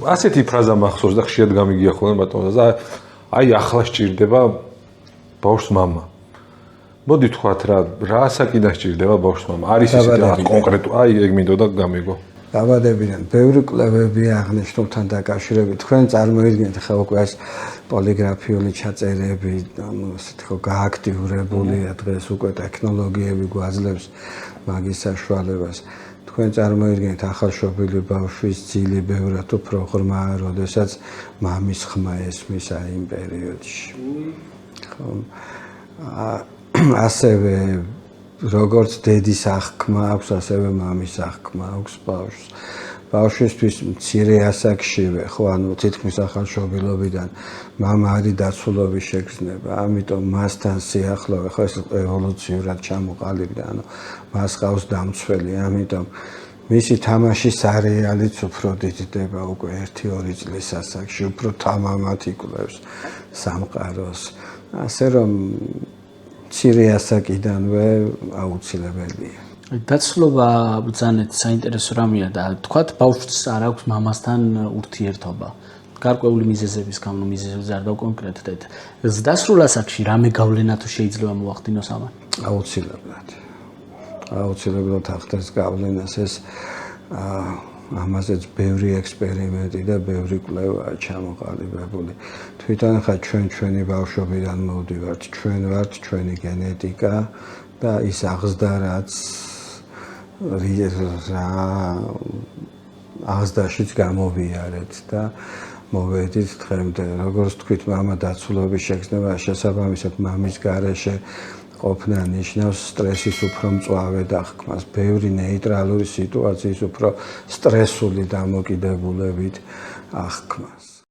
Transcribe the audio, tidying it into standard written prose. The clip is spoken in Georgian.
ასეთი ფრაზა მახსოვს და ხშირად გამიგია ხოლმე ბატონო. აი ახლა სჭირდება ბავშვს მამა. მოდი თქვათ რა საკიდან სჭირდება ბავშვს მამა? არის ისეთი რაღაც კონკრეტული, აი ეგ მინდოდა გამიგო. Დაბადებიდან ბევრი კვლევები აღნიშნულთან დაკავშირებით. თქვენ წარმოიდგინეთ ხა უკვე ეს პოლიგრაფიული ჩაწერები, ასეთი ხო გააქტიურებულია დღეს უკვე ტექნოლოგიები გვაძლევს მაგის საშუალებას. თქვენ წარმოიდგინეთ ახალშობილი ბავშვის ძილი ბევრად უფრო ღრმაა, როდესაც მამის ხმა ესმის აი იმ პერიოდში. ხო. ასევე როგორც დედის აღქმა აქვს, ასევე მამის აღქმა აქვს ბავშვს. ბავშვისთვის მცირე ასაკშივე, ხო, ანუ თითქმის ახალშობილობიდან მამა არის დაცულობის შეგრძნება, ამიტომ მასთან სიახლოვე, ხო, ეს ევოლუციურად ჩამოყალიბდა, ანუ მას ყავს დამცველი, ამიტომ მისი თამაშის არეალიც უფრო დიდდება უკვე 1-2 წლის ასაკში, უფრო თამამად იკვლევს სამყაროს. ასე რომ მცირე ასაკიდანვე აუცილებელია. დაცლობა ბრძანეთ საინტერესო რამეა და თქვათ ბავშვს არ აქვს მამასთან ურთიერთობა. გარკვეული მიზეზების გამო მიზეზებს არ დავკონკრეტდეთ. დასრულ ასაკში რამე გავლენა თუ შეიძლება მოახდინოს ამან? აუცილებლად. აუცილებლად ახდენს გავლენას ეს ამაზეც ბევრი ექსპერიმენტი და ბევრი კვლევაა ჩამოყალიბებული. თვითონ ხა ჩვენი ბავშვობიდან მოვდივართ, ჩვენ ვართ ჩვენი გენეტიკა და ის აღზრდა რაც აღზრდაშიც გამოვიარეთ და მოვედით დღემდე. როგორც თქვით, მამა დაცულობის შეგრძნება შესაბამისად მამის გარეშე ყოფნა ნიშნავს სტრესის უფრო მწვავე დახკმას, ბევრი ნეიტრალური სიტუაციის უფრო სტრესული დამოკიდებულებით აღქმას.